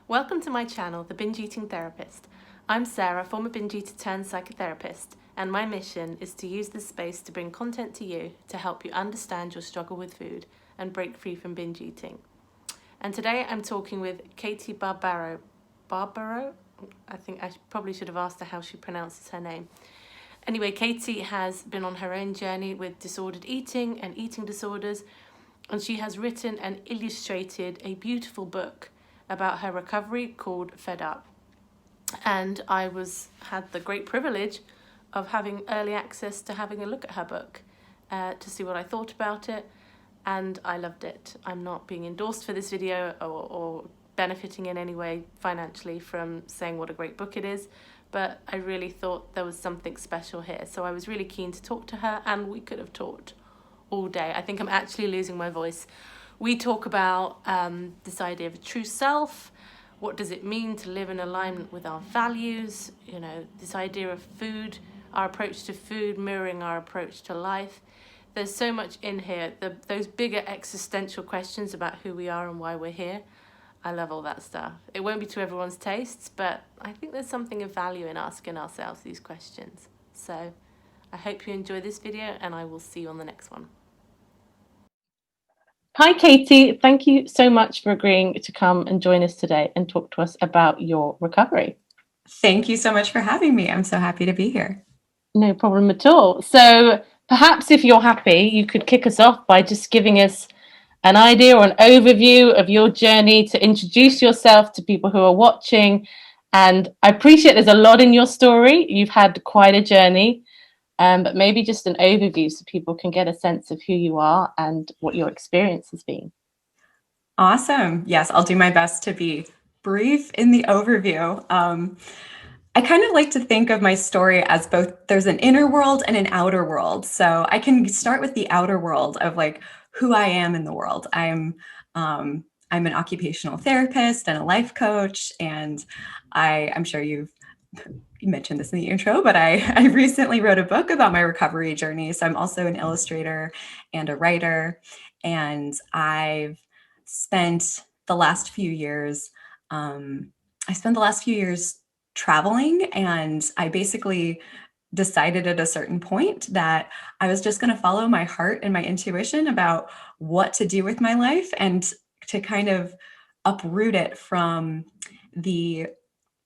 Welcome to my channel, The Binge Eating Therapist. I'm Sarah, former binge eater turned psychotherapist, and my mission is to use this space to bring content to you to help you understand your struggle with food and break free from binge eating. And today I'm talking with KATIE Barbaro. Barbaro? I think I probably should have asked her how she pronounces her name. Anyway, KATIE has been on her own journey with disordered eating and eating disorders, and she has written and illustrated a beautiful book about her recovery called Fed Up. And I had the great privilege of having early access to having a look at her book to see what I thought about it, and I loved it. I'm not being endorsed for this video or benefiting in any way financially from saying what a great book it is, but I really thought there was something special here. So I was really keen to talk to her, and we could have talked all day. I think I'm actually losing my voice. We talk about this idea of a true self. What does it mean to live in alignment with our values? You know, this idea of food, our approach to food mirroring our approach to life. There's so much in here. Those bigger existential questions about who we are and why we're here. I love all that stuff. It won't be to everyone's tastes, but I think there's something of value in asking ourselves these questions. So I hope you enjoy this video, and I will see you on the next one. Hi, KATIE. Thank you so much for agreeing to come and join us today and talk to us about your recovery. Thank you so much for having me. I'm so happy to be here. No problem at all. So perhaps if you're happy, you could kick us off by just giving us an idea or an overview of your journey to introduce yourself to people who are watching. And I appreciate there's a lot in your story. You've had quite a journey. But maybe just an overview so people can get a sense of who you are and what your experience has been. Awesome. Yes, I'll do my best to be brief in the overview. I kind of like to think of my story as both there's an inner world and an outer world. So I can start with the outer world of like who I am in the world. I'm an occupational therapist and a life coach, and I'm sure you mentioned this in the intro, but I recently wrote a book about my recovery journey. So I'm also an illustrator and a writer, and I've spent the last few years, traveling, and I basically decided at a certain point that I was just going to follow my heart and my intuition about what to do with my life and to kind of uproot it from the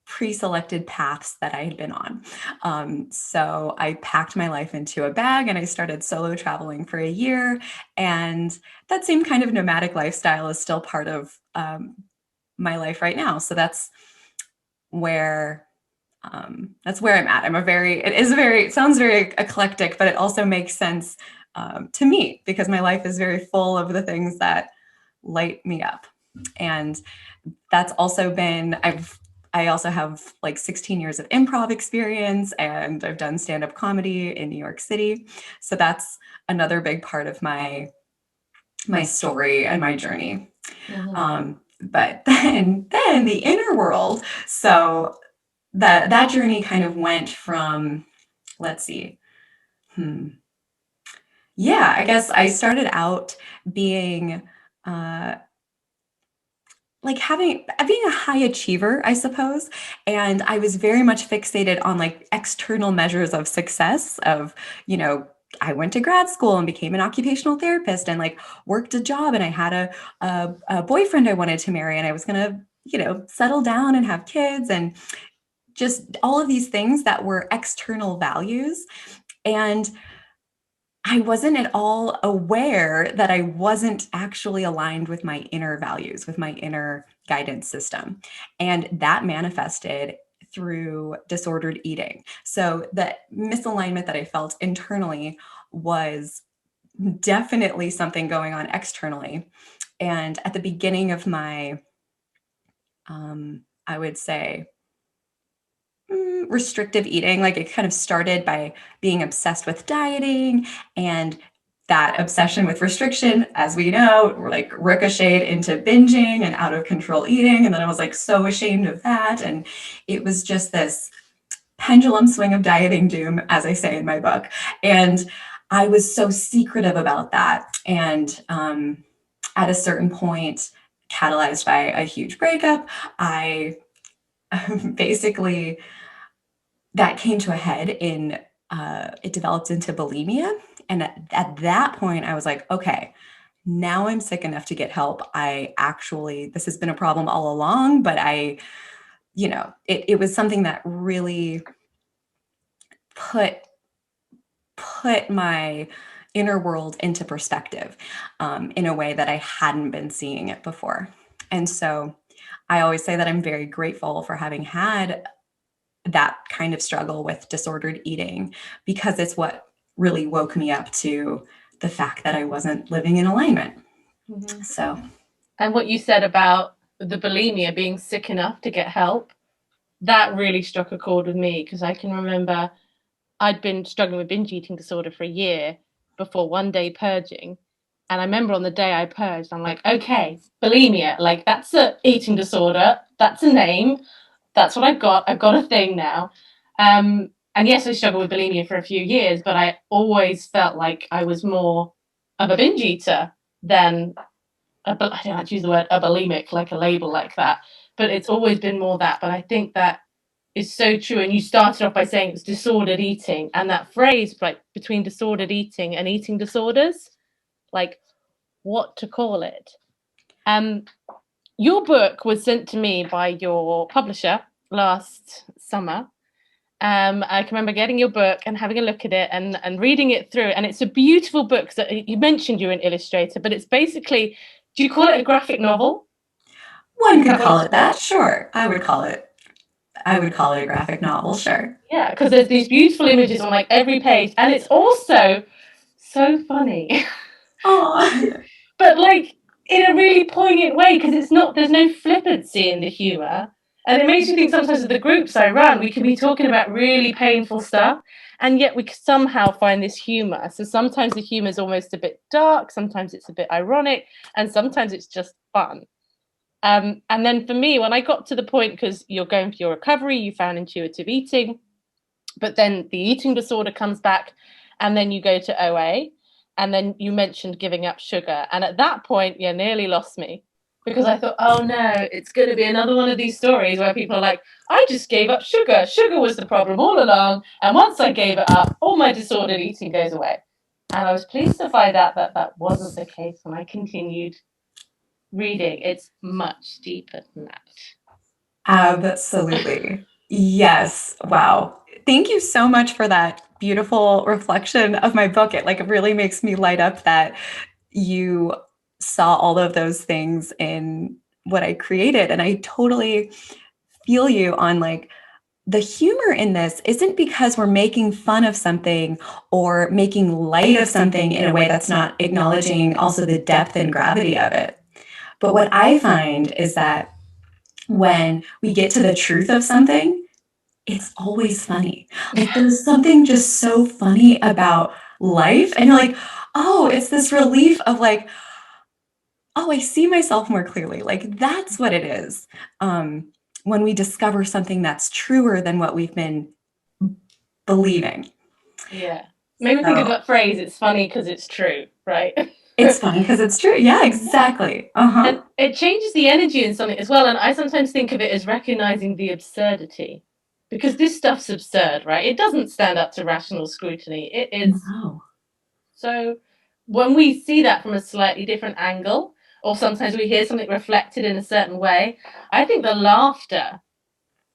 pre-selected paths that I had been on. So I packed my life into a bag and I started solo traveling for a year. And that same kind of nomadic lifestyle is still part of my life right now. So that's where I'm at. It sounds very eclectic, but it also makes sense to me because my life is very full of the things that light me up. And that's also been, I also have like 16 years of improv experience, and I've done stand-up comedy in New York City. So that's another big part of my story and my journey. Mm-hmm. But then the inner world. So that journey kind of went from, let's see. Yeah, I guess I started out being being a high achiever, I suppose. And I was very much fixated on like external measures of success of, I went to grad school and became an occupational therapist and like worked a job, and I had a boyfriend I wanted to marry, and I was going to, settle down and have kids, and just all of these things that were external values. And I wasn't at all aware that I wasn't actually aligned with my inner values, with my inner guidance system. And that manifested through disordered eating. So the misalignment that I felt internally was definitely something going on externally. And at the beginning of my, I would say, restrictive eating, like it kind of started by being obsessed with dieting, and that obsession with restriction, as we know, like ricocheted into binging and out of control eating. And then I was like so ashamed of that. And it was just this pendulum swing of dieting doom, as I say in my book. And I was so secretive about that. And at a certain point, catalyzed by a huge breakup. I basically, that came to a head in, it developed into bulimia. And at that point, I was like, okay, now I'm sick enough to get help. This has been a problem all along, but it was something that really put my inner world into perspective, in a way that I hadn't been seeing it before. And so I always say that I'm very grateful for having had that kind of struggle with disordered eating, because it's what really woke me up to the fact that I wasn't living in alignment. Mm-hmm. So, and what you said about the bulimia, being sick enough to get help, that really struck a chord with me, because I can remember I'd been struggling with binge eating disorder for a year before one day purging. And I remember on the day I purged, I'm like, okay, bulimia, like that's a eating disorder. That's a name. That's what I've got. I've got a thing now. And yes, I struggled with bulimia for a few years, but I always felt like I was more of a binge eater than I don't like to use the word a bulimic, like a label like that. But it's always been more that. But I think that is so true. And you started off by saying it's disordered eating, and that phrase, like between disordered eating and eating disorders, like what to call it. Um, your book was sent to me by your publisher last summer. I can remember getting your book and having a look at it and reading it through. And it's a beautiful book. So you mentioned you're an illustrator, but it's basically, do you call it a graphic novel? one could call it that. Sure. I would call it a graphic novel. Sure. Yeah, because there's these beautiful images on like every page, and it's also so funny. Oh, But like in a really poignant way, because there's no flippancy in the humor. And it makes me think sometimes of the groups I run, we can be talking about really painful stuff, and yet we somehow find this humor. So sometimes the humor is almost a bit dark, sometimes it's a bit ironic, and sometimes it's just fun. And then for me, when I got to the point, because you're going for your recovery, you found intuitive eating, but then the eating disorder comes back, and then you go to OA, and then you mentioned giving up sugar. And at that point, you nearly lost me, because I thought, oh no, it's going to be another one of these stories where people are like, I just gave up sugar. Sugar was the problem all along. And once I gave it up, all my disordered eating goes away. And I was pleased to find out that that wasn't the case when I continued reading. It's much deeper than that. absolutely. Yes. Wow. Thank you so much for that beautiful reflection of my book. It really makes me light up that you saw all of those things in what I created. And I totally feel you on the humor in this isn't because we're making fun of something or making light of something in a way that's not acknowledging also the depth and gravity of it. But what I find is that when we get to the truth of something, it's always funny. There's something just so funny about life. And you're like, oh, it's this relief of oh, I see myself more clearly. That's what it is. When we discover something that's truer than what we've been believing. Yeah. Made me think of that phrase, it's funny because it's true, right? It's funny because it's true. Yeah, exactly. Uh-huh. And it changes the energy in something as well. And I sometimes think of it as recognizing the absurdity, because this stuff's absurd, right? It doesn't stand up to rational scrutiny. It is. Wow. So when we see that from a slightly different angle, or sometimes we hear something reflected in a certain way, I think the laughter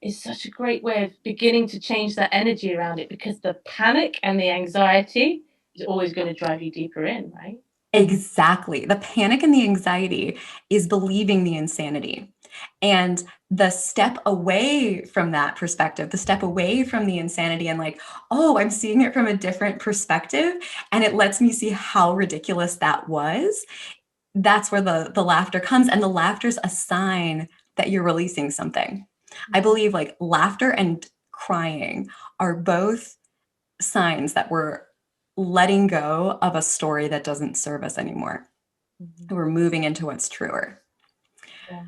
is such a great way of beginning to change that energy around it, because the panic and the anxiety is always going to drive you deeper in, right? Exactly. The panic and the anxiety is believing the insanity. And the step away from that perspective, the step away from the insanity and oh, I'm seeing it from a different perspective and it lets me see how ridiculous that was. That's where the laughter comes, and the laughter's a sign that you're releasing something. I believe laughter and crying are both signs that we're letting go of a story that doesn't serve us anymore. Mm-hmm. We're moving into what's truer. Yeah.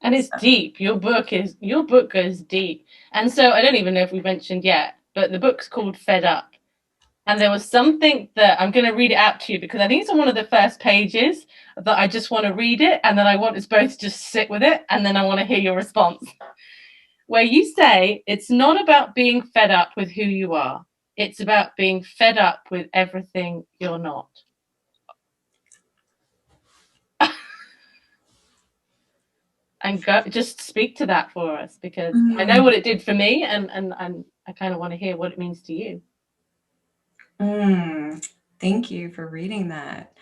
And it's deep. Your book goes deep. And so I don't even know if we mentioned yet, but the book's called Fed Up. And there was something that I'm going to read it out to you, because I think it's on one of the first pages. that I just want to read it, and then I want us both to just sit with it, and then I want to hear your response. Where you say it's not about being fed up with who you are, it's about being fed up with everything you're not. And just speak to that for us, because I know what it did for me, and I kind of want to hear what it means to you. Thank you for reading that.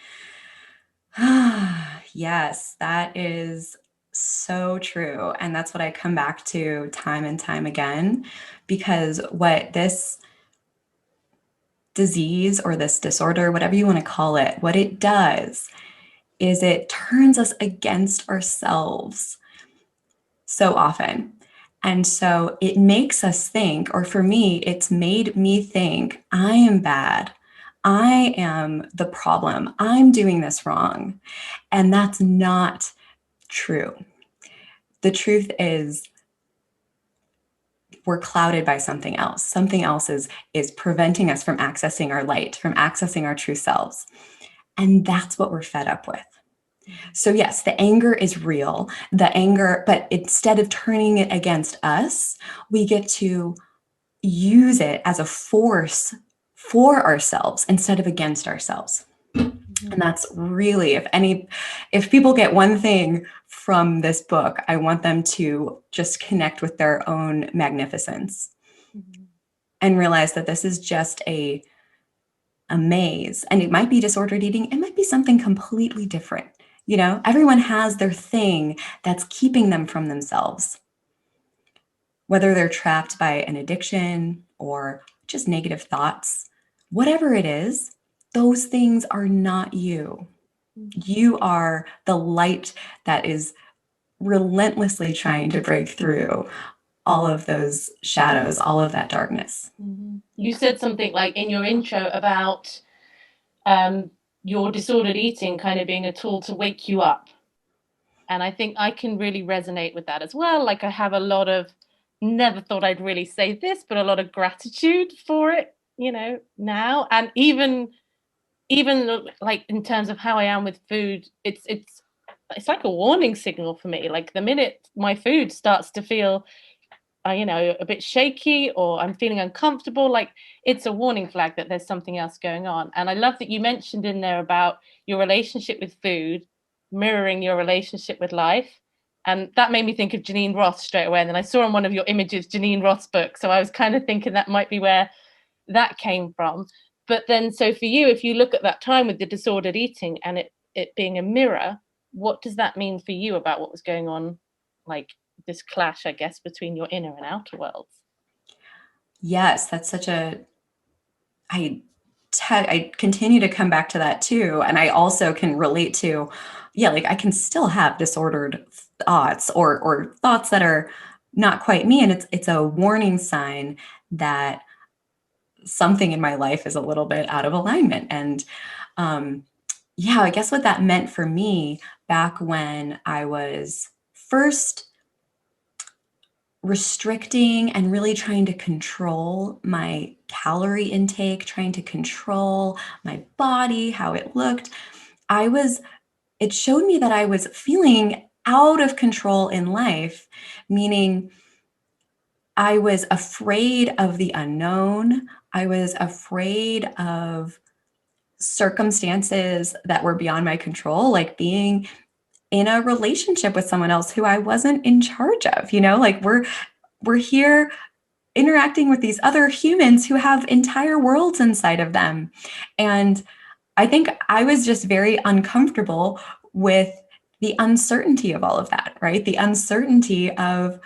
Yes, that is so true. And that's what I come back to time and time again, because what this disease or this disorder, whatever you want to call it, what it does is it turns us against ourselves so often. And so it makes us think, or for me, it's made me think, I am bad. I am the problem. I'm doing this wrong. And that's not true. The truth is, we're clouded by something else. Something else is preventing us from accessing our light, from accessing our true selves. And that's what we're fed up with. So yes, the anger is real, the anger, but instead of turning it against us, we get to use it as a force for ourselves instead of against ourselves. And that's really, if people get one thing from this book, I want them to just connect with their own magnificence and realize that this is just a maze. And it might be disordered eating. It might be something completely different. You know, everyone has their thing that's keeping them from themselves. Whether they're trapped by an addiction or just negative thoughts, whatever it is, those things are not you. You are the light that is relentlessly trying to break through all of those shadows, all of that darkness. You said something like in your intro about your disordered eating kind of being a tool to wake you up. And I think I can really resonate with that as well. Like I have a lot of, never thought I'd really say this, but a lot of gratitude for it, you know, now. And even like in terms of how I am with food, it's like a warning signal for me. Like the minute my food starts to feel you know, a bit shaky or I'm feeling uncomfortable, like it's a warning flag that there's something else going on. And I love that you mentioned in there about your relationship with food mirroring your relationship with life. And that made me think of Janine Roth straight away. And then I saw in one of your images Janine Roth's book. So I was kind of thinking that might be where that came from. But then, so for you, if you look at that time with the disordered eating and it being a mirror, what does that mean for you about what was going on, like this clash, I guess, between your inner and outer worlds? Yes, that's such I continue to come back to that too. And I also can relate to, like I can still have disordered thoughts or thoughts that are not quite me. And it's a warning sign that something in my life is a little bit out of alignment. And I guess what that meant for me back when I was first restricting and really trying to control my calorie intake, trying to control my body, how it looked, it showed me that I was feeling out of control in life, meaning I was afraid of the unknown. I was afraid of circumstances that were beyond my control, like being in a relationship with someone else who I wasn't in charge of, like we're here interacting with these other humans who have entire worlds inside of them. And I think I was just very uncomfortable with the uncertainty of all of that, right? The uncertainty of,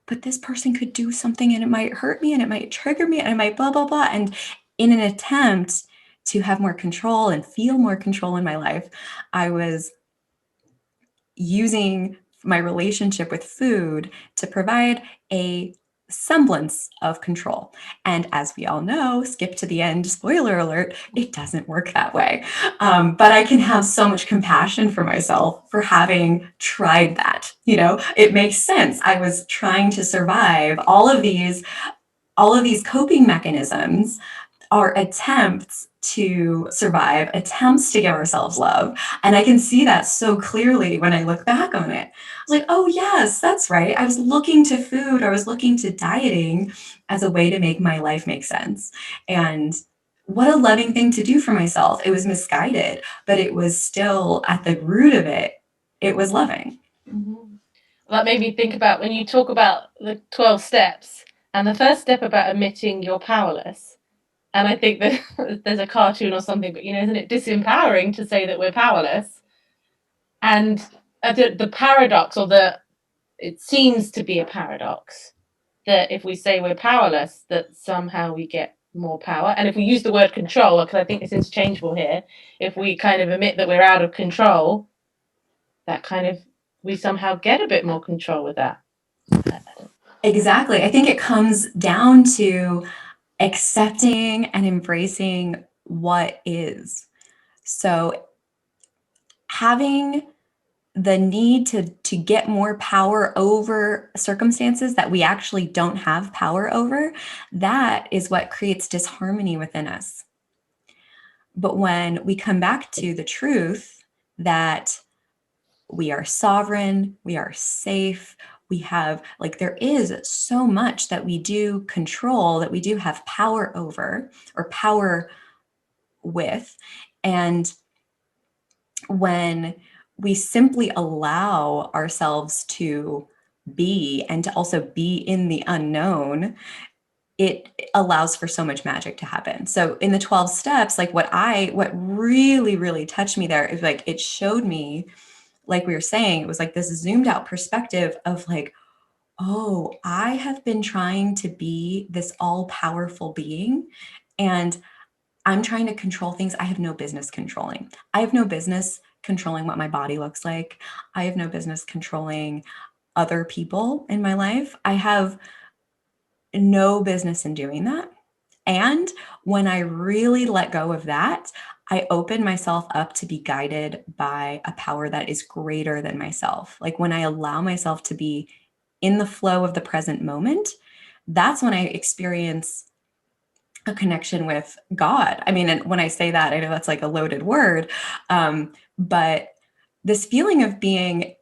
but this person could do something and it might hurt me and it might trigger me and it might blah, blah, blah. And in an attempt to have more control and feel more control in my life, I was using my relationship with food to provide a semblance of control. And as we all know, skip to the end, spoiler alert, it doesn't work that way. But I can have so much compassion for myself for having tried that. It makes sense. I was trying to survive all of these coping mechanisms our attempts to survive, attempts to give ourselves love. And I can see that so clearly when I look back on it. I was like, oh, yes, that's right. I was looking to food, I was looking to dieting as a way to make my life make sense. And what a loving thing to do for myself. It was misguided, but it was still at the root of it, it was loving. Mm-hmm. That made me think about when you talk about the 12 steps, and the first step about admitting you're powerless. And I think that there's a cartoon or something, but isn't it disempowering to say that we're powerless? And the paradox, it seems to be a paradox, that if we say we're powerless, that somehow we get more power. And if we use the word control, because I think it's interchangeable here, if we kind of admit that we're out of control, that kind of, we somehow get a bit more control with that. Exactly. I think it comes down to accepting and embracing what is. So having the need to get more power over circumstances that we actually don't have power over, that is what creates disharmony within us. But when we come back to the truth that we are sovereign, we are safe, we have, like, there is so much that we do control, that we do have power over or power with. And when we simply allow ourselves to be and to also be in the unknown, it allows for so much magic to happen. So in the 12 steps, like what really, really touched me there is like, it showed me, like we were saying, it was like this zoomed out perspective of like, oh, I have been trying to be this all powerful being, and I'm trying to control things I have no business controlling. I have no business controlling what my body looks like. I have no business controlling other people in my life. I have no business in doing that. And when I really let go of that, I open myself up to be guided by a power that is greater than myself. Like when I allow myself to be in the flow of the present moment, that's when I experience a connection with God. I mean, and when I say that, I know that's like a loaded word, but this feeling of being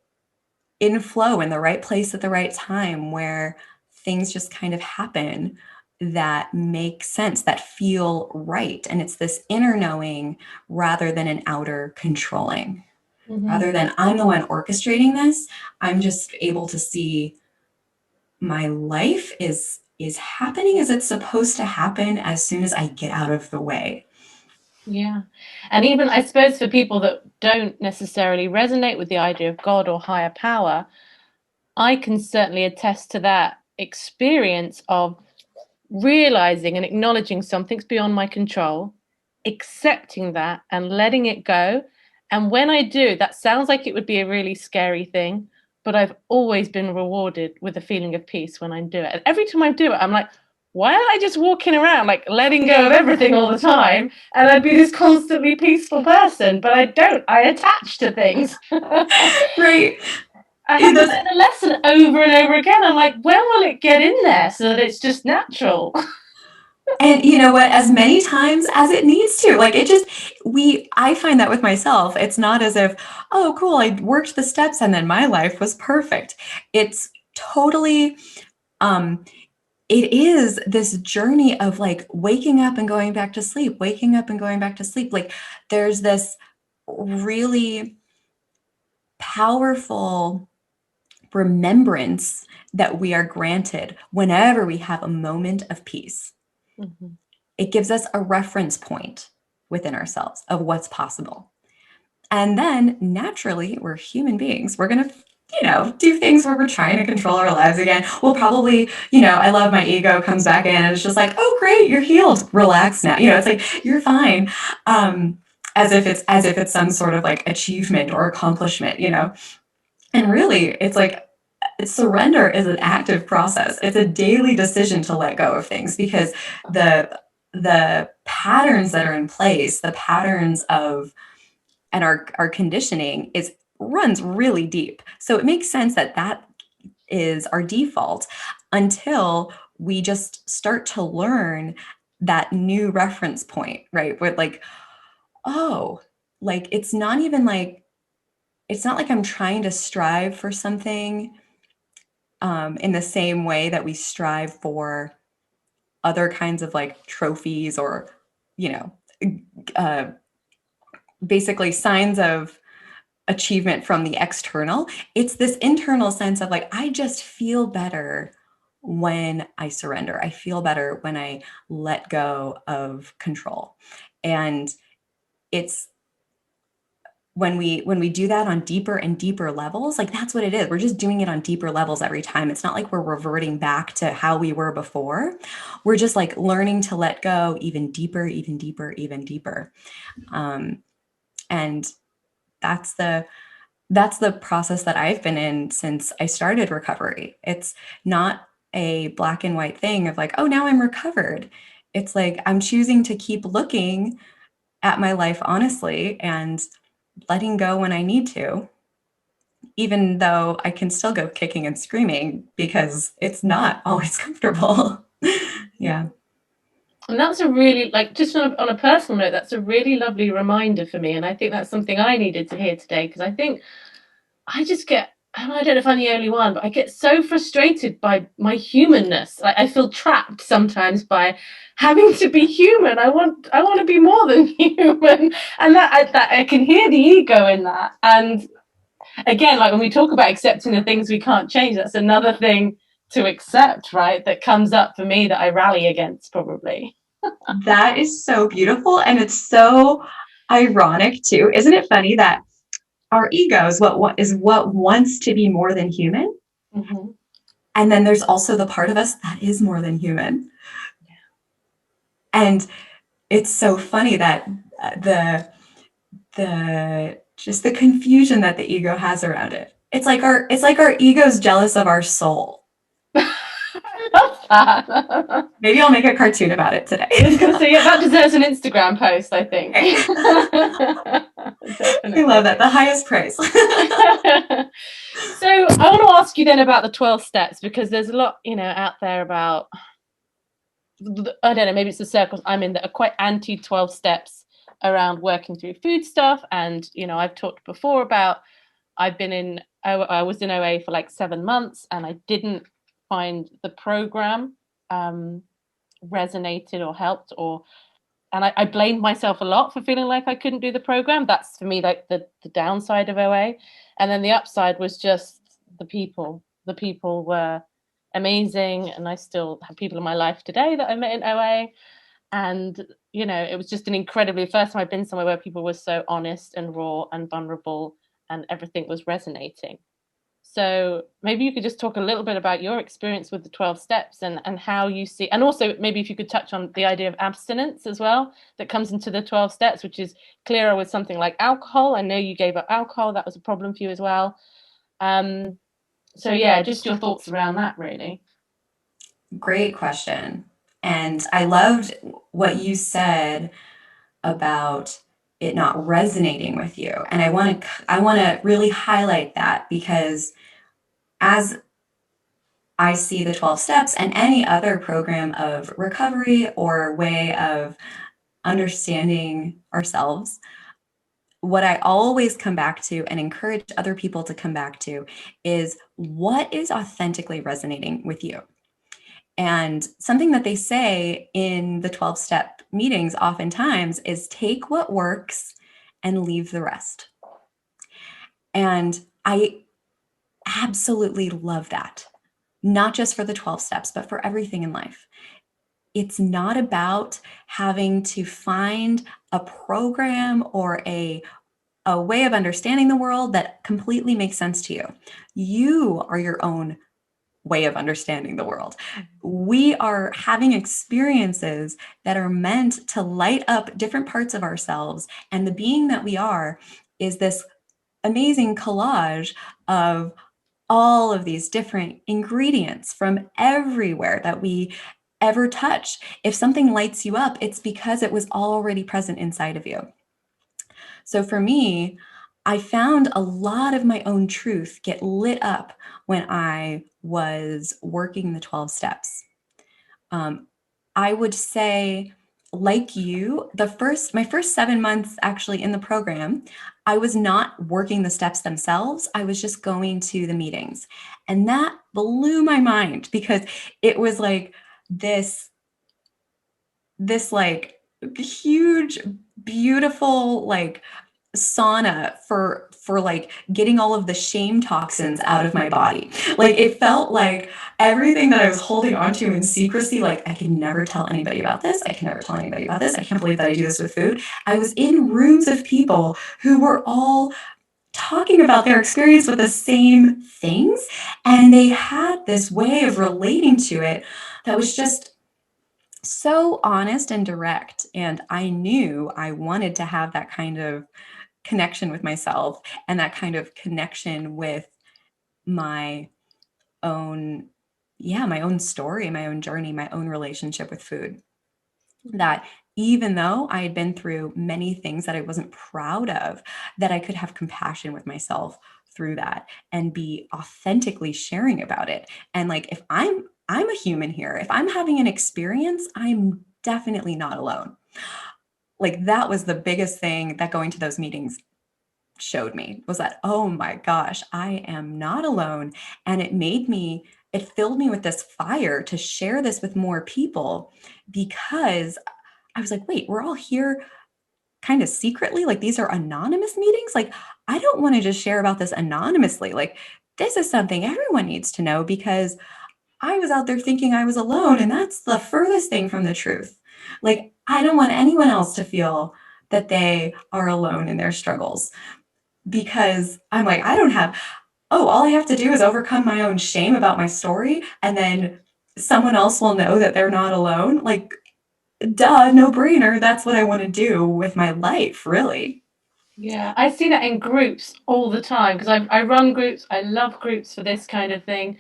in flow in the right place at the right time, where things just kind of happen that make sense, that feel right. And it's this inner knowing rather than an outer controlling. Mm-hmm. Rather than I'm the one orchestrating this, I'm just able to see my life is happening as it's supposed to happen as soon as I get out of the way. Yeah. And even, I suppose, for people that don't necessarily resonate with the idea of God or higher power, I can certainly attest to that experience of realizing and acknowledging something's beyond my control, accepting that and letting it go. And when I do, that sounds like it would be a really scary thing, but I've always been rewarded with a feeling of peace when I do it. And every time I do it, I'm like, why am I just walking around like letting go of everything all the time? And I'd be this constantly peaceful person, but I don't. I attach to things. Right. I have to learn the lesson over and over again. I'm like, when will it get in there so that it's just natural? And you know what, as many times as it needs to, like it just, I find that with myself, it's not as if, oh, cool, I worked the steps and then my life was perfect. It's totally, it is this journey of like waking up and going back to sleep, waking up and going back to sleep. Like there's this really powerful remembrance that we are granted whenever we have a moment of peace. Mm-hmm. It gives us a reference point within ourselves of what's possible. And then naturally, we're human beings. We're going to, do things where we're trying to control our lives again. We'll probably, I love my ego comes back in and it's just like, oh, great, you're healed. Relax now. It's like, you're fine. As if it's some sort of like achievement or accomplishment, And really, it's like, surrender is an active process. It's a daily decision to let go of things, because the patterns that are in place, the patterns of, and our conditioning runs really deep. So it makes sense that is our default until we just start to learn that new reference point, right? Where like, oh, like it's not even like, it's not like I'm trying to strive for something in the same way that we strive for other kinds of like trophies or, you know, uh, basically signs of achievement from the external. It's this internal sense of like, I just feel better when I surrender. I feel better when I let go of control. And it's when we do that on deeper and deeper levels, like that's what it is. We're just doing it on deeper levels every time. It's not like we're reverting back to how we were before. We're just like learning to let go even deeper, even deeper, even deeper. And that's the process that I've been in since I started recovery. It's not a black and white thing of like, oh, now I'm recovered. It's like I'm choosing to keep looking at my life honestly and letting go when I need to, even though I can still go kicking and screaming because it's not always comfortable. Yeah. And that's a really, like, just on a personal note, that's a really lovely reminder for me. And I think that's something I needed to hear today, because I think I just get, and I don't know if I'm the only one, but I get so frustrated by my humanness. Like, I feel trapped sometimes by having to be human. I want to be more than human, and that I can hear the ego in that. And again, like when we talk about accepting the things we can't change, that's another thing to accept, right? That comes up for me that I rally against probably. That is so beautiful. And it's so ironic too. Isn't it funny that our ego is what wants to be more than human? Mm-hmm. And then there's also the part of us that is more than human. And it's so funny that the just the confusion that the ego has around it. It's like our ego's jealous of our soul. I love that. Maybe I'll make a cartoon about it today. I was going to say, yeah, that deserves an Instagram post, I think. Okay. I love that. The highest praise. So I want to ask you then about the 12 steps, because there's a lot, out there about, I don't know, maybe it's the circles I'm in that are quite anti 12 steps around working through food stuff. And, I've talked before about, I was in OA for like 7 months, and I didn't find the program resonated or helped, and I blamed myself a lot for feeling like I couldn't do the program. That's for me like the downside of OA. And then the upside was just the people. The people were amazing, and I still have people in my life today that I met in OA. And it was just an incredibly, first time I've been somewhere where people were so honest and raw and vulnerable, and everything was resonating. So maybe you could just talk a little bit about your experience with the 12 steps, and how you see, and also maybe if you could touch on the idea of abstinence as well that comes into the 12 steps, which is clearer with something like alcohol. I know you gave up alcohol. That was a problem for you as well. So yeah, just your thoughts around that really. Great question. And I loved what you said about it not resonating with you. And I want to really highlight that, because as I see the 12 steps and any other program of recovery or way of understanding ourselves, what I always come back to and encourage other people to come back to is what is authentically resonating with you. And something that they say in the 12 step meetings oftentimes is take what works and leave the rest. And I absolutely love that, not just for the 12 steps, but for everything in life. It's not about having to find a program or a way of understanding the world that completely makes sense to you. You are your own way of understanding the world. We are having experiences that are meant to light up different parts of ourselves. And the being that we are is this amazing collage of all of these different ingredients from everywhere that we ever touch. If something lights you up, it's because it was already present inside of you. So for me, I found a lot of my own truth get lit up when I was working the 12 steps. I would say, like you, my first 7 months actually in the program, I was not working the steps themselves. I was just going to the meetings. And that blew my mind because it was like this like huge, beautiful, like sauna for like getting all of the shame toxins out of my body. Like it felt like everything that I was holding onto in secrecy, like I can never tell anybody about this. I can never tell anybody about this. I can't believe that I do this with food. I was in rooms of people who were all talking about their experience with the same things, and they had this way of relating to it that was just so honest and direct. And I knew I wanted to have that kind of connection with myself and that kind of connection with my own, yeah, my own story, my own journey, my own relationship with food. That even though I had been through many things that I wasn't proud of, that I could have compassion with myself through that and be authentically sharing about it. And like, if I'm a human here, if I'm having an experience, I'm definitely not alone. Like that was the biggest thing that going to those meetings showed me, was that, oh my gosh, I am not alone. And it filled me with this fire to share this with more people, because I was like, wait, we're all here kind of secretly. Like these are anonymous meetings. Like I don't want to just share about this anonymously. Like this is something everyone needs to know, because I was out there thinking I was alone, and that's the furthest thing from the truth. Like I don't want anyone else to feel that they are alone in their struggles, because I'm like, I don't have, oh, all I have to do is overcome my own shame about my story, and then someone else will know that they're not alone. Like, duh, no brainer. That's what I want to do with my life, really. Yeah, I see that in groups all the time because I run groups. I love groups for this kind of thing.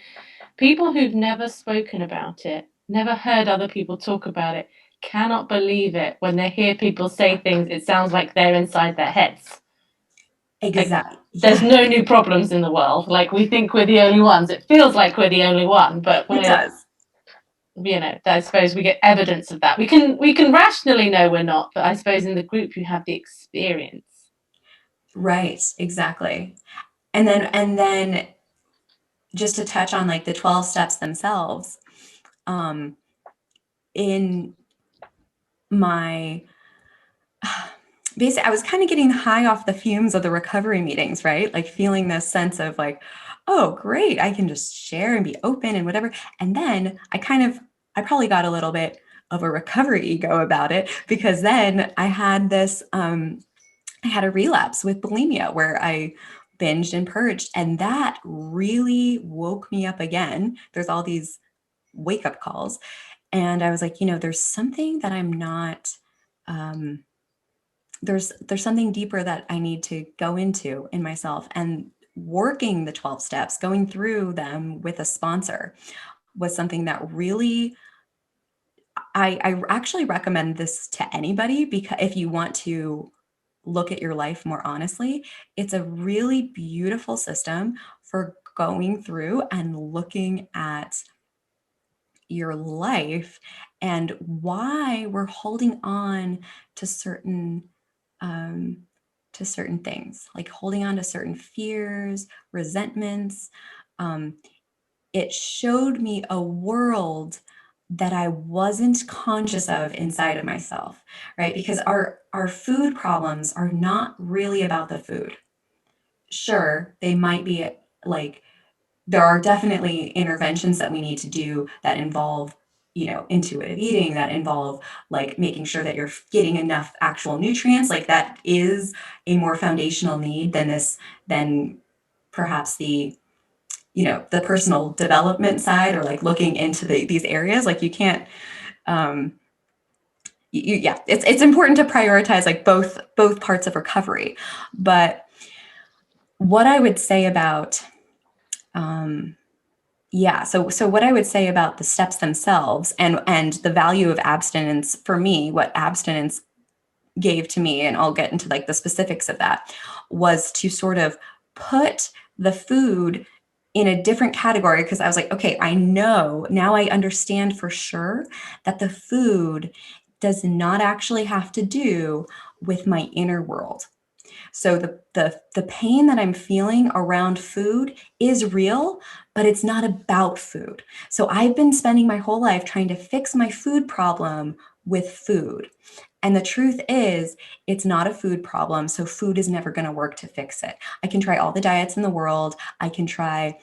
People who've never spoken about it, never heard other people talk about it, cannot believe it when they hear people say things. It sounds like they're inside their heads. Like Exactly. there's Yeah, no new problems in the world. Like we think we're the only ones. It feels like we're the only one, but it we're, does. I suppose we get evidence of that. We can rationally know we're not, but I suppose in the group you have the experience. Right, exactly. And then just to touch on like the 12 steps themselves, um, in my basically, I was kind of getting high off the fumes of the recovery meetings, right? Like feeling this sense of like, oh, great, I can just share and be open and whatever. And then I probably got a little bit of a recovery ego about it, because then I had a relapse with bulimia where I binged and purged, and that really woke me up again. There's all these wake up calls. And I was like, there's something that I'm not, um, there's something deeper that I need to go into in myself. And working the 12 steps, going through them with a sponsor, was something that really, I actually recommend this to anybody, because if you want to look at your life more honestly, it's a really beautiful system for going through and looking at your life and why we're holding on to um, certain things, like holding on to certain fears, resentments. Um, it showed me a world that I wasn't conscious of inside of myself, right? Because our food problems are not really about the food. Sure, they might be, like, there are definitely interventions that we need to do that involve, intuitive eating, that involve like making sure that you're getting enough actual nutrients. Like that is a more foundational need than perhaps the personal development side, or like looking into these areas. Like you can't, um, yeah, it's important to prioritize like both parts of recovery. But what I would say about, um, yeah. So what I would say about the steps themselves, and the value of abstinence for me, what abstinence gave to me, and I'll get into like the specifics of that, was to sort of put the food in a different category because I was like, okay, I know now, I understand for sure that the food does not actually have to do with my inner world. So the pain that I'm feeling around food is real, but it's not about food. So I've been spending my whole life trying to fix my food problem with food. And the truth is, it's not a food problem. So food is never going to work to fix it. I can try all the diets in the world. I can try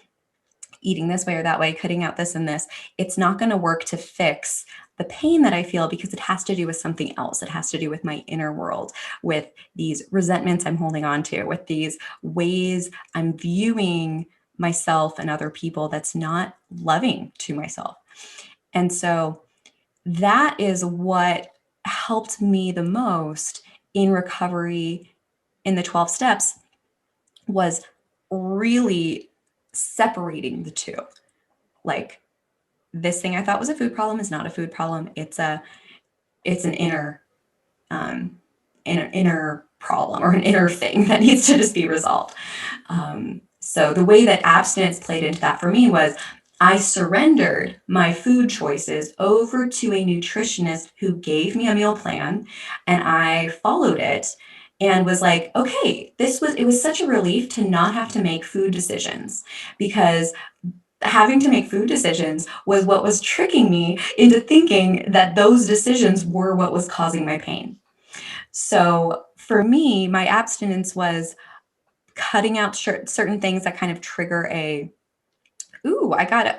eating this way or that way, cutting out this and this. It's not going to work to fix the pain that I feel because it has to do with something else. It has to do with my inner world, with these resentments I'm holding on to, with these ways I'm viewing myself and other people that's not loving to myself. And so that is what helped me the most in recovery in the 12 steps, was really separating the two. Like, this thing I thought was a food problem is not a food problem. It's an inner problem, or an inner thing that needs to just be resolved. So the way that abstinence played into that for me was, I surrendered my food choices over to a nutritionist who gave me a meal plan, and I followed it and was like, okay, it was such a relief to not have to make food decisions, because having to make food decisions was what was tricking me into thinking that those decisions were what was causing my pain. So for me, my abstinence was cutting out certain things that kind of trigger ooh, I got,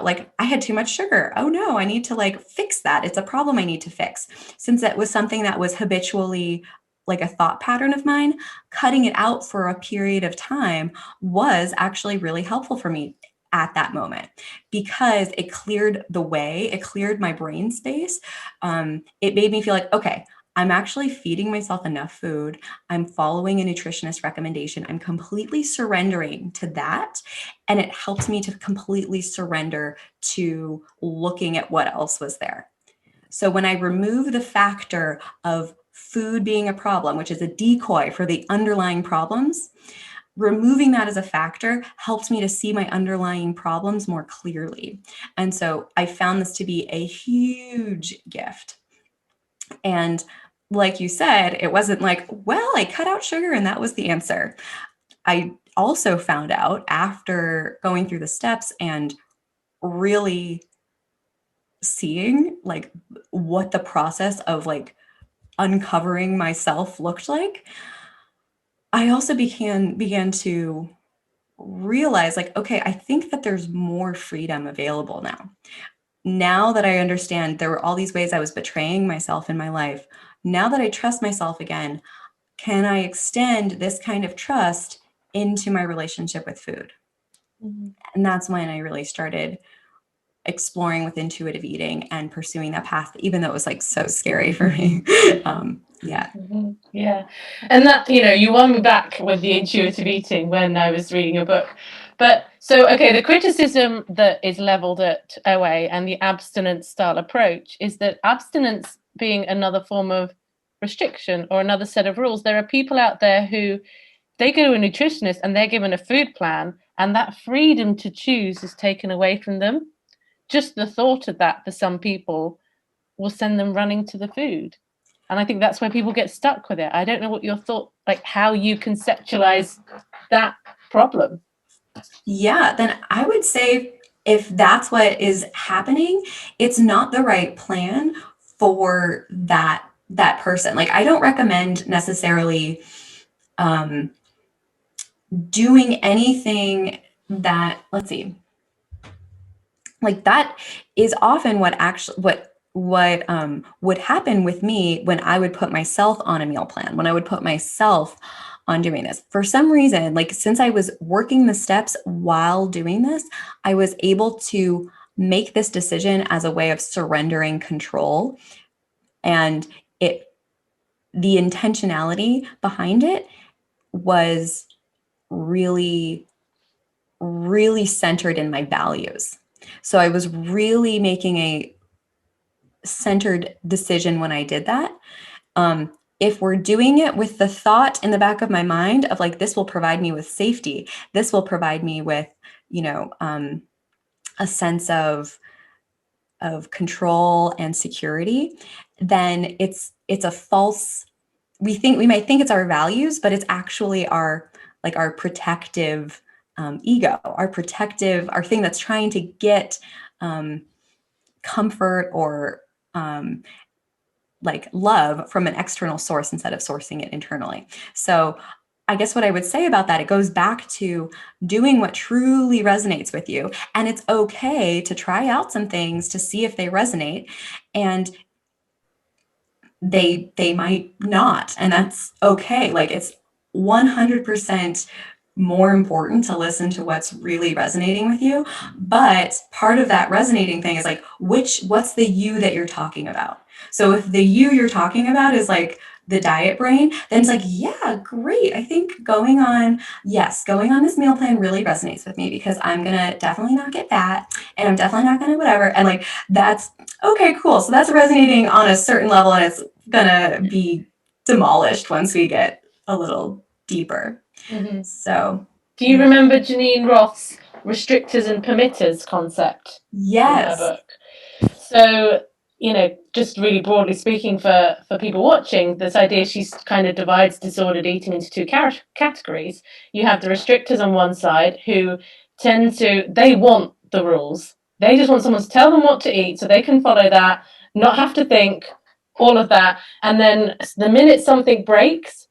like, I had too much sugar. Oh no, I need to like fix that. It's a problem I need to fix. Since that was something that was habitually like a thought pattern of mine, cutting it out for a period of time was actually really helpful for me at that moment, because it cleared the way, it cleared my brain space. It made me feel like, okay, I'm actually feeding myself enough food. I'm following a nutritionist recommendation. I'm completely surrendering to that. And it helped me to completely surrender to looking at what else was there. So when I remove the factor of food being a problem, which is a decoy for the underlying problems, removing that as a factor helped me to see my underlying problems more clearly. And so I found this to be a huge gift. And like you said, it wasn't like, well, I cut out sugar and that was the answer. I also found out after going through the steps and really seeing like what the process of like uncovering myself looked like, I also began to realize like, okay, I think that there's more freedom available now. Now that I understand there were all these ways I was betraying myself in my life, now that I trust myself again, can I extend this kind of trust into my relationship with food? Mm-hmm. And that's when I really started exploring with intuitive eating and pursuing that path, even though it was like so scary for me. Yeah. Mm-hmm. Yeah. And that, you won me back with the intuitive eating when I was reading your book. But so, okay, the criticism that is leveled at OA and the abstinence style approach is that abstinence being another form of restriction or another set of rules. There are people out there who they go to a nutritionist and they're given a food plan, and that freedom to choose is taken away from them. Just the thought of that for some people will send them running to the food. And I think that's where people get stuck with it. I don't know what your thought, like how you conceptualize that problem. Yeah. Then I would say, if that's what is happening, it's not the right plan for that person. Like, I don't recommend necessarily doing anything that, let's see, like that is often what actually what would happen with me when I would put myself on a meal plan, when I would put myself on doing this. For some reason, like, since I was working the steps while doing this, I was able to make this decision as a way of surrendering control. And it the intentionality behind it was really, really centered in my values. So I was really making a centered decision when I did that. if we're doing it with the thought in the back of my mind of like, this will provide me with safety, this will provide me with, you know, a sense of control and security, then it's a false. We might think it's our values, but it's actually our like our protective ego, our thing that's trying to get comfort or like love from an external source instead of sourcing it internally. So I guess what I would say about that, it goes back to doing what truly resonates with you. And it's okay to try out some things to see if they resonate. And they might not, and that's okay. Like it's 100% more important to listen to what's really resonating with you. But part of that resonating thing is like what's the you that you're talking about. So if the you're talking about is like the diet brain, then it's like, yeah, great. I think going on this meal plan really resonates with me because I'm gonna definitely not get fat and I'm definitely not gonna whatever. And like that's okay, cool. So that's resonating on a certain level and it's gonna be demolished once we get a little deeper. Mm-hmm. So, do you remember Janine Roth's restrictors and permitters concept? Yes. In her book? So, just really broadly speaking for people watching, this idea she kind of divides disordered eating into two categories. You have the restrictors on one side who they want the rules. They just want someone to tell them what to eat so they can follow that, not have to think, all of that. And then the minute something breaks,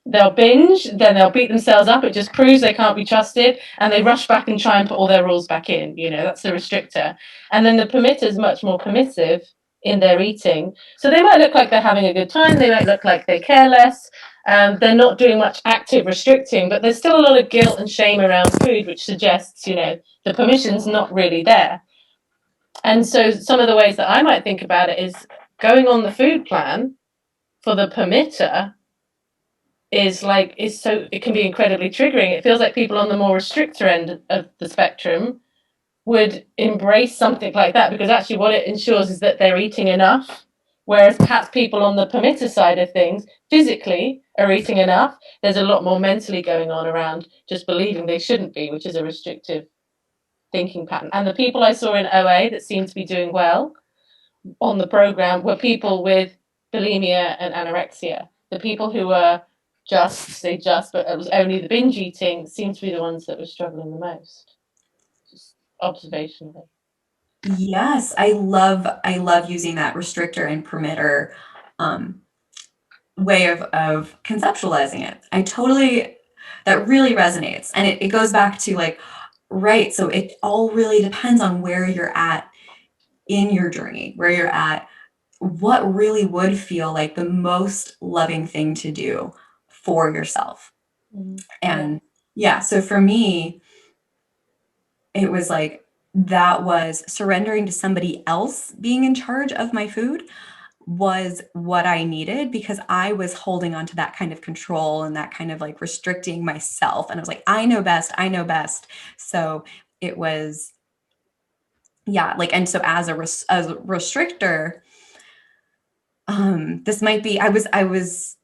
they'll binge, then they'll beat themselves up. It just proves they can't be trusted, and they rush back and try and put all their rules back in. That's the restrictor. And then the permitter is much more permissive in their eating. So they might look like they're having a good time. They might look like they care less. They're not doing much active restricting, but there's still a lot of guilt and shame around food, which suggests, the permission's not really there. And so some of the ways that I might think about it is going on the food plan for the permitter it can be incredibly triggering. It feels like people on the more restrictor end of the spectrum would embrace something like that because actually what it ensures is that they're eating enough, whereas perhaps people on the permitter side of things physically are eating enough. There's a lot more mentally going on around just believing they shouldn't be, which is a restrictive thinking pattern. And the people I saw in OA that seemed to be doing well on the program were people with bulimia and anorexia. The people who were but it was only the binge eating seemed to be the ones that were struggling the most. Just observationally. Yes, I love using that restrictor and permitter way of conceptualizing it. That really resonates. And it goes back to like, right, so it all really depends on where you're at in your journey, where you're at, what really would feel like the most loving thing to do for yourself. Mm-hmm. And yeah, so for me, it was like that was surrendering to somebody else being in charge of my food was what I needed because I was holding on to that kind of control and that kind of like restricting myself. And I was like, I know best, I know best. So it was, yeah, like, and so as a restrictor, this might be, I was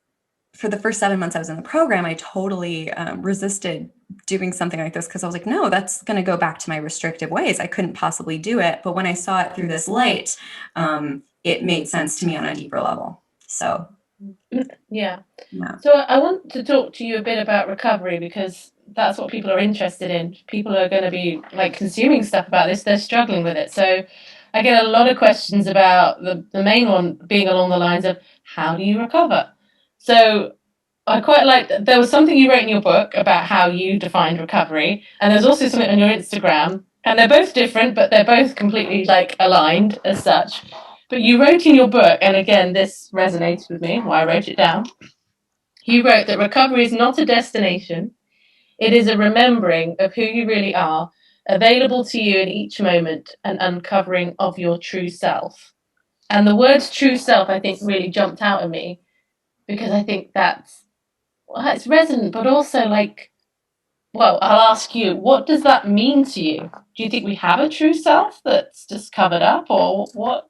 for the first 7 months I was in the program, I totally resisted doing something like this because I was like, no, that's going to go back to my restrictive ways. I couldn't possibly do it. But when I saw it through this light, it made sense to me on a deeper level. So, yeah. So I want to talk to you a bit about recovery because that's what people are interested in. People are going to be like consuming stuff about this. They're struggling with it. So I get a lot of questions about the main one being along the lines of how do you recover? So I quite like that there was something you wrote in your book about how you defined recovery, and there's also something on your Instagram, and they're both different, but they're both completely like aligned as such. But you wrote in your book, and again, this resonates with me, why I wrote it down. You wrote that recovery is not a destination, it is a remembering of who you really are, available to you in each moment, an uncovering of your true self. And the words true self, I think, really jumped out at me because I think it's resonant, but also like, well, I'll ask you, what does that mean to you? Do you think we have a true self that's just covered up, or what?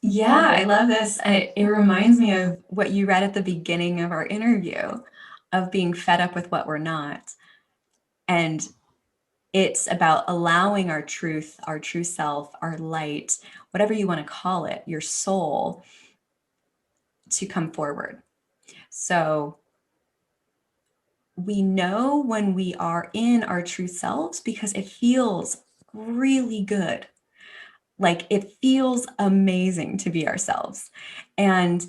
Yeah, I love this. It reminds me of what you read at the beginning of our interview of being fed up with what we're not. And it's about allowing our truth, our true self, our light, whatever you want to call it, your soul to come forward. So we know when we are in our true selves because it feels really good. Like it feels amazing to be ourselves. And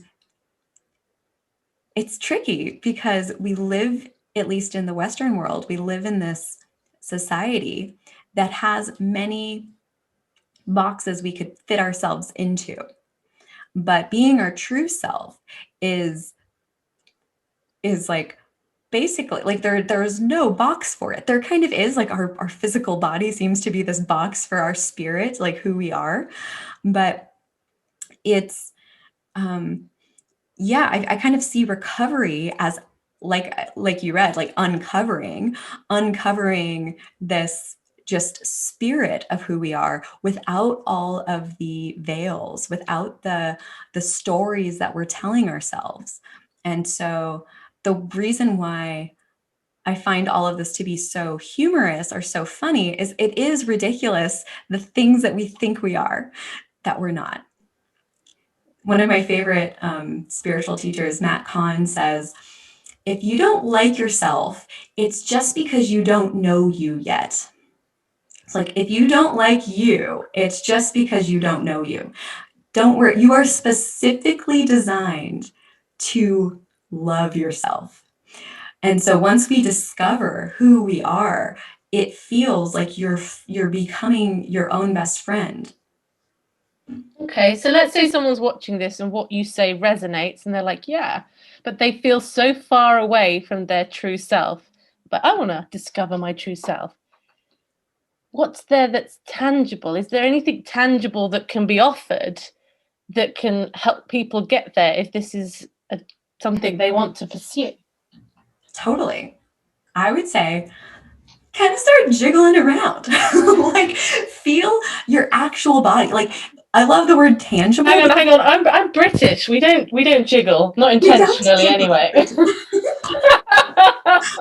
it's tricky because we live, at least in the Western world, we live in this society that has many boxes we could fit ourselves into. But being our true self is like basically like there's no box for it. There kind of is, like our physical body seems to be this box for our spirit, like who we are. But it's yeah, I kind of see recovery as like you read, like uncovering this just spirit of who we are without all of the veils, without the stories that we're telling ourselves. And so the reason why I find all of this to be so humorous or so funny is it is ridiculous, the things that we think we are that we're not. One of my favorite spiritual teachers, Matt Kahn, says, if you don't like yourself, it's just because you don't know you yet. It's like, if you don't like you, it's just because you don't know you. Don't worry, you are specifically designed to love yourself. And so once we discover who we are, it feels like you're becoming your own best friend. Okay, so let's say someone's watching this and what you say resonates and they're like, yeah, but they feel so far away from their true self. But I want to discover my true self. What's there that's tangible? Is there anything tangible that can be offered that can help people get there if this is something they want to pursue? Totally. I would say kind of start jiggling around. Like feel your actual body. Like I love the word tangible. Hang on. I'm British. We don't jiggle, not You don't intentionally jiggle. anyway.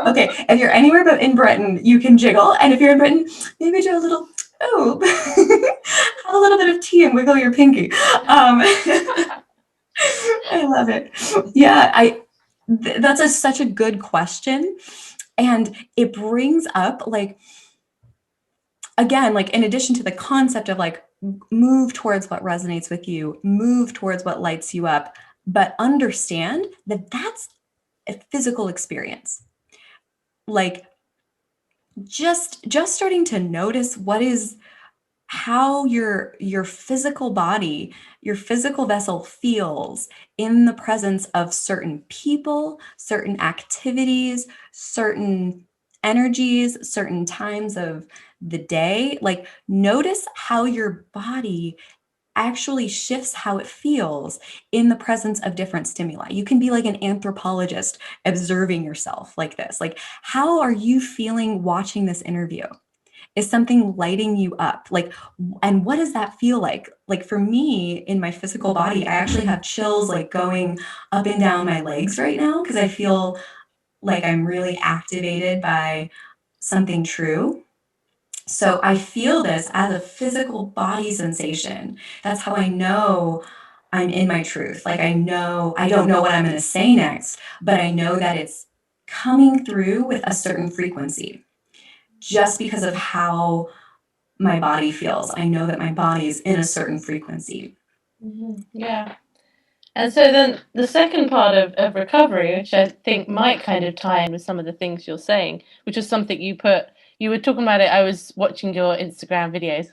Okay, if you're anywhere but in Britain, you can jiggle, and if you're in Britain, maybe do a little have a little bit of tea and wiggle your pinky. I love it. Yeah, that's such a good question, and it brings up like again, like in addition to the concept of like move towards what resonates with you, move towards what lights you up, but understand that that's a physical experience. Like just starting to notice what is how your physical body, your physical vessel feels in the presence of certain people, certain activities, certain energies, certain times of the day. Like notice how your body actually shifts how it feels in the presence of different stimuli. You can be like an anthropologist observing yourself like this. Like how are you feeling watching this interview? Is something lighting you up? Like, and what does that feel like? Like for me, in my physical body, I actually have chills like going up and down my legs right now because I feel like I'm really activated by something true. So I feel this as a physical body sensation. That's how I know I'm in my truth. Like I know, I don't know what I'm going to say next, but I know that it's coming through with a certain frequency just because of how my body feels. I know that my body is in a certain frequency. Mm-hmm. Yeah. And so then the second part of recovery, which I think might kind of tie in with some of the things you're saying, which is something you were talking about it. I was watching your Instagram videos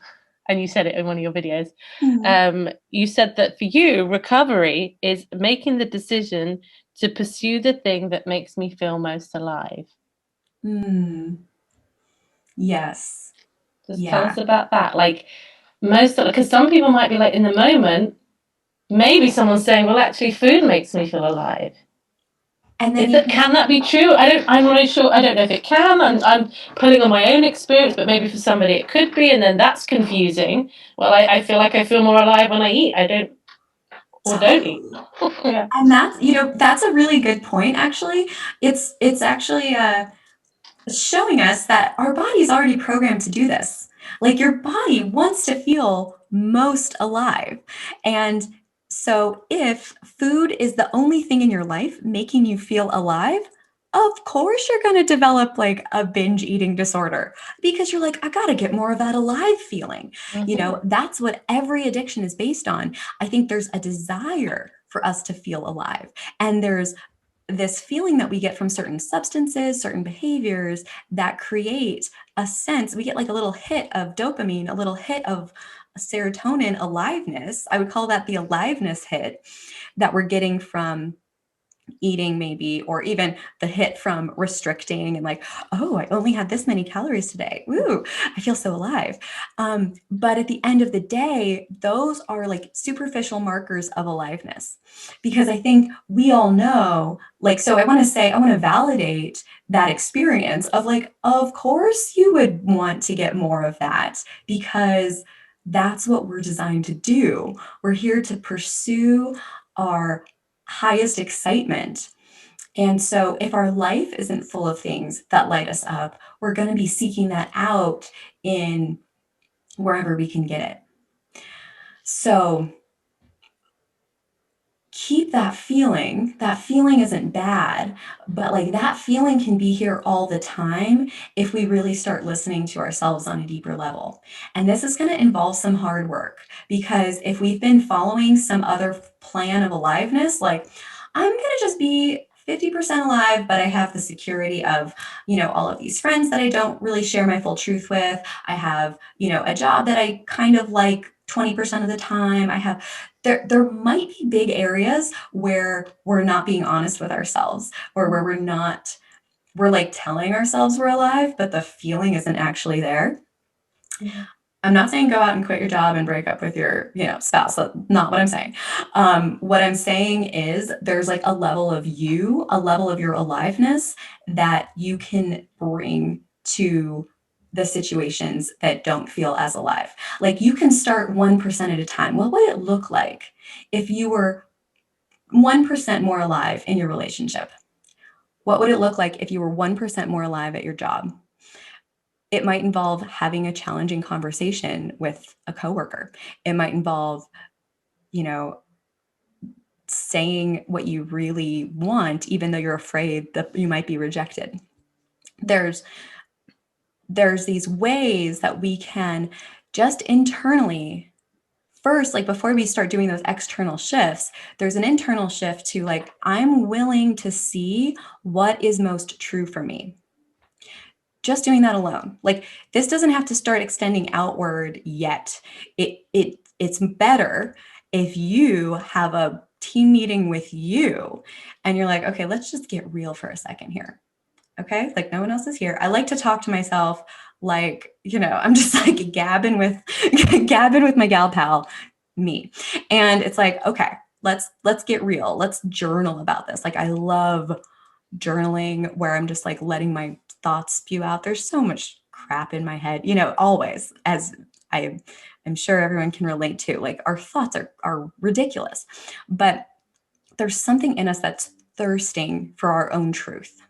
and you said it in one of your videos. Mm. You said that for you, recovery is making the decision to pursue the thing that makes me feel most alive. Mm. Yes. Just tell Yeah. us about that. Like because some people might be like in the moment, maybe someone's saying, well, actually, food makes me feel alive. And then you can, Can that be true? I'm not really sure. I don't know if it can. I'm pulling on my own experience, but maybe for somebody it could be, and then that's confusing. Well, I feel like I feel more alive when I eat. I don't. Or don't eat. Yeah. And that's, that's a really good point, actually. It's actually showing us that our body is already programmed to do this. Like your body wants to feel most alive. And so if food is the only thing in your life making you feel alive, of course you're going to develop like a binge eating disorder because you're like, I got to get more of that alive feeling. That's what every addiction is based on. I think there's a desire for us to feel alive. And there's this feeling that we get from certain substances, certain behaviors that create a sense. We get like a little hit of dopamine, a little hit of serotonin, aliveness. I would call that the aliveness hit that we're getting from eating, maybe, or even the hit from restricting and like, oh, I only had this many calories today. Ooh, I feel so alive. But at the end of the day, those are like superficial markers of aliveness, because I think we all know, like, so I want to validate that experience of like, of course you would want to get more of that because that's what we're designed to do. We're here to pursue our highest excitement. And so if our life isn't full of things that light us up, we're going to be seeking that out in wherever we can get it. So keep that feeling. That feeling isn't bad, but like that feeling can be here all the time if we really start listening to ourselves on a deeper level. And this is going to involve some hard work, because if we've been following some other plan of aliveness, like I'm going to just be 50% alive, but I have the security of, all of these friends that I don't really share my full truth with. I have, a job that I kind of like 20% of the time. There might be big areas where we're not being honest with ourselves, or where we're like telling ourselves we're alive, but the feeling isn't actually there. Mm-hmm. I'm not saying go out and quit your job and break up with your, spouse. That's not what I'm saying. What I'm saying is there's like a level of your aliveness that you can bring to the situations that don't feel as alive. Like you can start 1% at a time. What would it look like if you were 1% more alive in your relationship? What would it look like if you were 1% more alive at your job? It might involve having a challenging conversation with a coworker. It might involve, saying what you really want, even though you're afraid that you might be rejected. There's these ways that we can just internally, first, like before we start doing those external shifts, there's an internal shift to like, I'm willing to see what is most true for me. Just doing that alone. Like this doesn't have to start extending outward yet. It's better if you have a team meeting with you and you're like, okay, let's just get real for a second here. Okay. Like no one else is here. I like to talk to myself like, I'm just like gabbing with my gal pal, me. And it's like, okay, let's get real. Let's journal about this. Like I love journaling where I'm just like letting my thoughts spew out. There's so much crap in my head, always, as I'm sure everyone can relate to. Like our thoughts are ridiculous, but there's something in us that's thirsting for our own truth,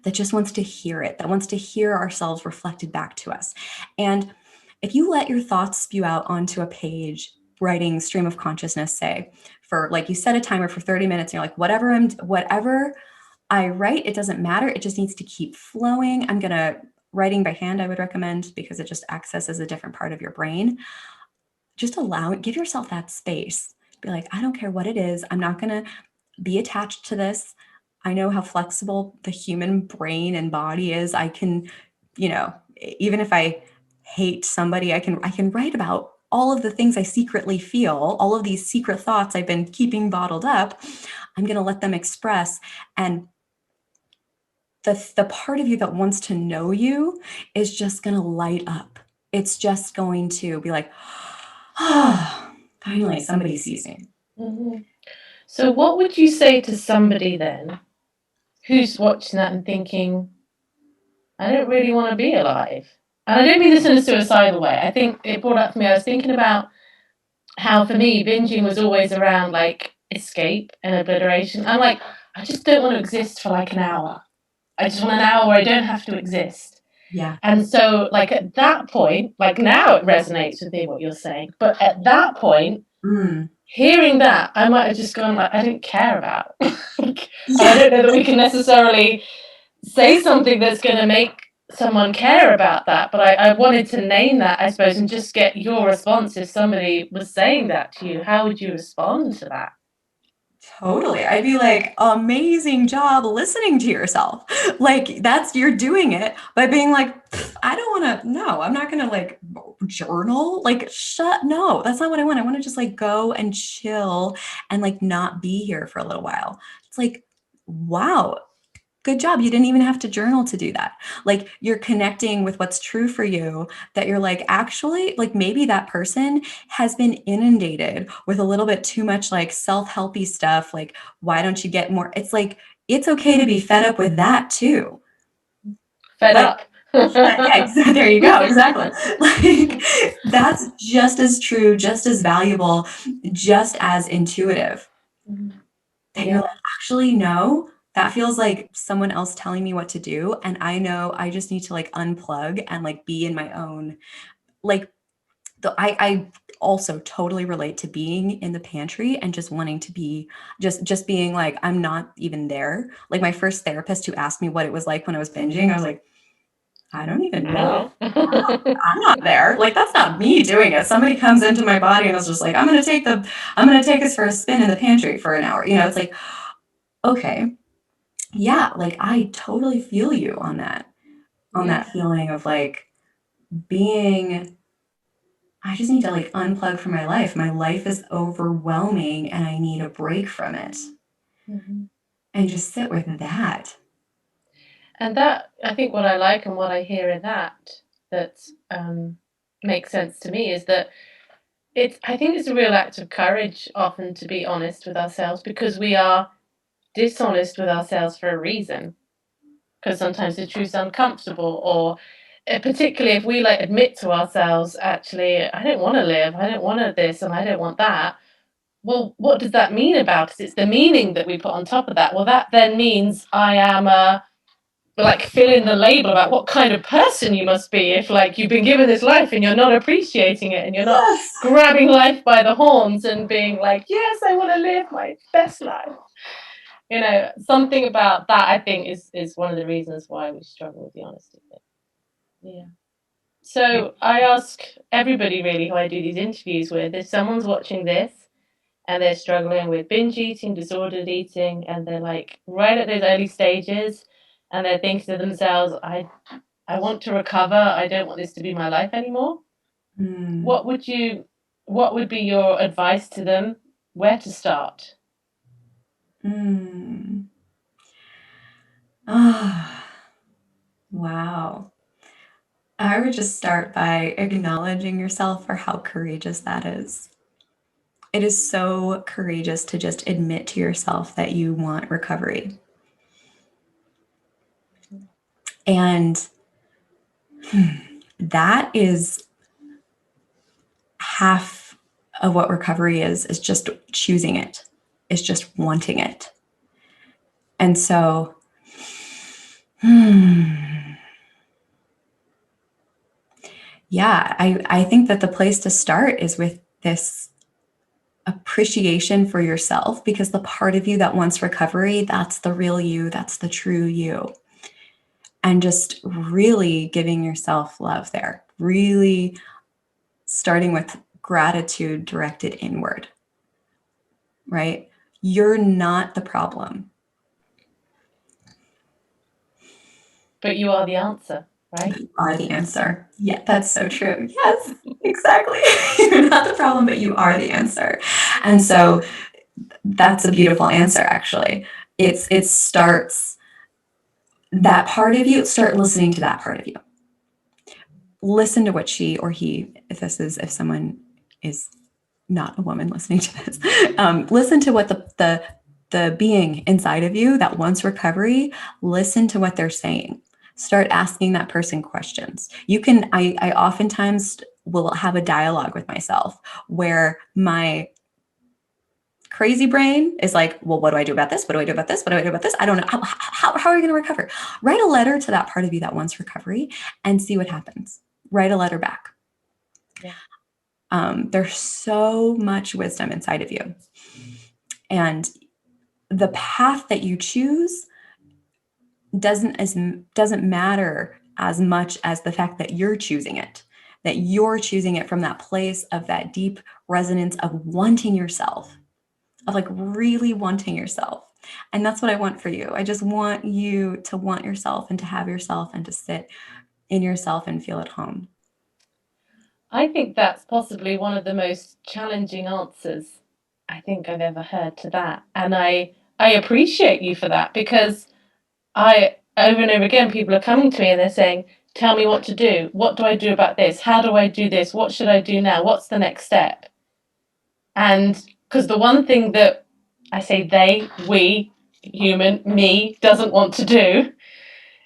that just wants to hear it, that wants to hear ourselves reflected back to us. And if you let your thoughts spew out onto a page, writing stream of consciousness, say, for like you set a timer for 30 minutes, and you're like, whatever I write, it doesn't matter. It just needs to keep flowing. Writing by hand, I would recommend, because it just accesses a different part of your brain. Just give yourself that space. Be like, I don't care what it is. I'm not going to be attached to this. I know how flexible the human brain and body is. I can, even if I hate somebody, I can write about all of the things I secretly feel, all of these secret thoughts I've been keeping bottled up. I'm going to let them express. And the part of you that wants to know you is just going to light up. It's just going to be like, ah, finally somebody sees me. Mm-hmm. So what would you say to somebody then who's watching that and thinking, I don't really want to be alive? And I don't mean this in a suicidal way. I think it brought up for me, I was thinking about how for me, binging was always around like escape and obliteration. I'm like, I just don't want to exist for like an hour. I just want an hour where I don't have to exist. Yeah. And so, like, at that point, like now it resonates with me what you're saying. But at that point, hearing that, I might have just gone, like, I don't care about. And I don't know that we can necessarily say something that's going to make someone care about that. But I wanted to name that, I suppose, and just get your response if somebody was saying that to you. How would you respond to that? Totally. I'd be like, amazing job listening to yourself. Like, that's, you're doing it by being like, I don't want to, no, I'm not going to like journal. Like, no, that's not what I want. I want to just like go and chill and like not be here for a little while. It's like, wow, good job. You didn't even have to journal to do that. Like, you're connecting with what's true for you, that you're like, actually, like maybe that person has been inundated with a little bit too much like self-helpy stuff. Like, why don't you get more? It's like, it's okay to be fed up with that too. Fed up. Yeah, there you go. Exactly. Like, that's just as true, just as valuable, just as intuitive. That you're like, actually, no, that feels like someone else telling me what to do. And I know I just need to like unplug and like be in my own, like, I also totally relate to being in the pantry and just wanting to be just being like, I'm not even there. Like, my first therapist who asked me what it was like when I was binging, I was like, I don't even know. I'm not there. Like, that's not me doing it. Somebody comes into my body and is just like, I'm going to take us for a spin in the pantry for an hour. You know, it's like, okay, yeah, like I totally feel you on that feeling of like being, I just need to like unplug from my life. My life is overwhelming and I need a break from it. And just sit with that. And that, I think what I like and what I hear in that makes sense to me is that I think it's a real act of courage often to be honest with ourselves, because we are dishonest with ourselves for a reason. Because sometimes the truth's uncomfortable, or particularly if we like admit to ourselves, actually, I don't want to live, I don't want this, and I don't want that. Well, what does that mean about us? It's the meaning that we put on top of that. Well, that then means I am a, like, fill in the label about what kind of person you must be if like you've been given this life and you're not appreciating it and you're not grabbing life by the horns and being like, yes, I want to live my best life. You know, something about that I think is one of the reasons why we struggle with the honesty bit. Yeah. So I ask everybody really who I do these interviews with, if someone's watching this and they're struggling with binge eating, disordered eating, and they're like right at those early stages, and they're thinking to themselves, I want to recover. I don't want this to be my life anymore. What would be your advice to them? Where to start? Ah, wow. I would just start by acknowledging yourself for how courageous that is. It is so courageous to just admit to yourself that you want recovery. And that is half of what recovery is just choosing it, is just wanting it. And so, yeah, I think that the place to start is with this appreciation for yourself, because the part of you that wants recovery, that's the real you, that's the true you. And just really giving yourself love there, really starting with gratitude directed inward, right? You're not the problem. But you are the answer, right? You are the answer. Yeah, that's so true. Yes, exactly. You're not the problem, but you are the answer. And so that's a beautiful answer, actually. It starts, that part of you, start listening to that part of you. Listen to what she or he, if someone is not a woman listening to this, listen to what the being inside of you that wants recovery, listen to what they're saying. Start asking that person questions. You can, I oftentimes will have a dialogue with myself where my crazy brain is like, well, what do I do about this? What do I do about this? What do I do about this? I don't know. How are you going to recover? Write a letter to that part of you that wants recovery and see what happens. Write a letter back. Yeah. There's so much wisdom inside of you. And the path that you choose doesn't matter as much as the fact that you're choosing it, that you're choosing it from that place of that deep resonance of wanting yourself, of like really wanting yourself. And that's what I want for you. I just want you to want yourself and to have yourself and to sit in yourself and feel at home. I think that's possibly one of the most challenging answers I think I've ever heard to that. And I appreciate you for that, because I, over and over again, people are coming to me and they're saying, tell me what to do. What do I do about this? How do I do this? What should I do now? What's the next step? And because the one thing that I say we, human, me, doesn't want to do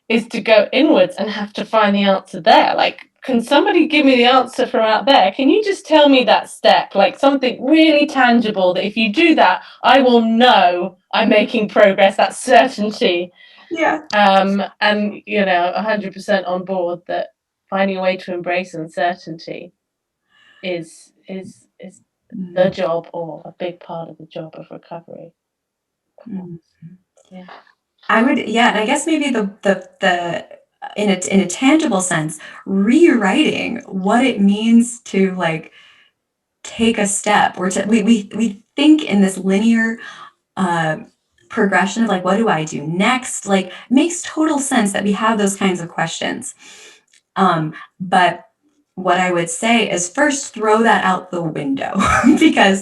is to go inwards and have to find the answer there. Like, can somebody give me the answer from out there? Can you just tell me that step? Like something really tangible that if you do that, I will know I'm making progress, that certainty. Yeah. And, 100% on board that finding a way to embrace uncertainty is the job, or a big part of the job of recovery. Mm. Yeah. I would, yeah, and I guess maybe the in a tangible sense, rewriting what it means to like take a step, or to we think in this linear progression of like, what do I do next? Like, makes total sense that we have those kinds of questions. But what I would say is first throw that out the window because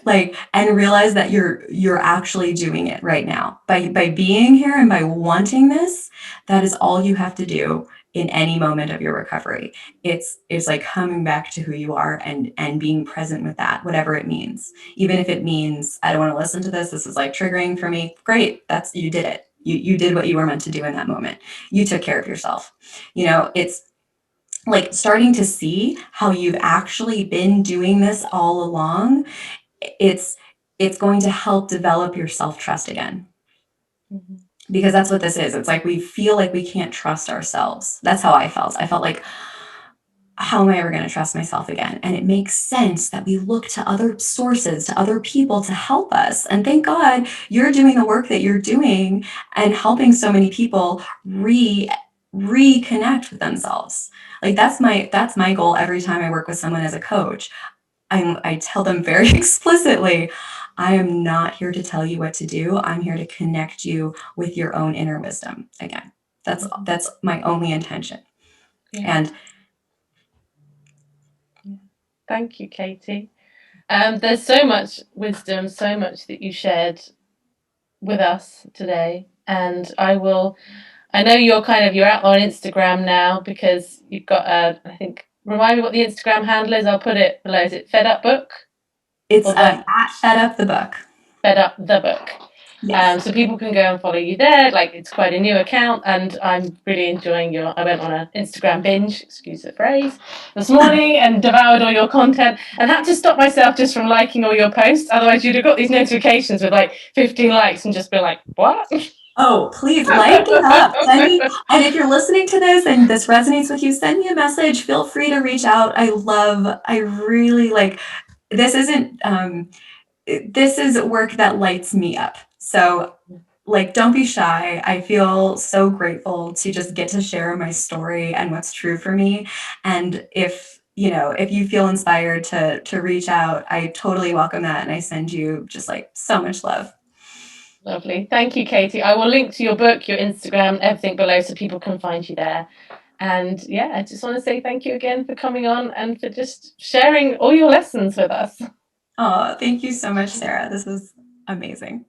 like, and realize that you're actually doing it right now by being here and by wanting this. That is all you have to do in any moment of your recovery. It's like coming back to who you are and being present with that, whatever it means. Even if it means, I don't want to listen to this, this is like triggering for me. Great, that's, you did it. You did what you were meant to do in that moment. You took care of yourself. It's like starting to see how you've actually been doing this all along. It's going to help develop your self-trust again. Mm-hmm. Because that's what this is. It's like we feel like we can't trust ourselves. That's how I felt. I felt like, how am I ever going to trust myself again? And it makes sense that we look to other sources, to other people to help us. And thank God you're doing the work that you're doing and helping so many people reconnect with themselves. Like that's my goal every time I work with someone as a coach. I tell them very explicitly, I am not here to tell you what to do. I'm here to connect you with your own inner wisdom again. That's my only intention. Yeah. And thank you, Katie. There's so much wisdom, so much that you shared with us today, and I know you're out on Instagram now because you've got I think, remind me what the Instagram handle is. I'll put it below. Is it Fed Up Book? It's at Fed Up the Book. Fed Up the Book. Yes. So people can go and follow you there. Like, it's quite a new account, and I'm really enjoying I went on an Instagram binge, excuse the phrase, this morning and devoured all your content and had to stop myself just from liking all your posts. Otherwise, you'd have got these notifications with like 15 likes and just been like, what? Oh, please like it up. And if you're listening to this and this resonates with you, send me a message. Feel free to reach out. I really like, this is work that lights me up. So like, don't be shy. I feel so grateful to just get to share my story and what's true for me. And if you feel inspired to reach out, I totally welcome that. And I send you just like so much love. Lovely. Thank you, Katie. I will link to your book, your Instagram, everything below so people can find you there. And yeah, I just want to say thank you again for coming on and for just sharing all your lessons with us. Oh, thank you so much, Sarah. This was amazing.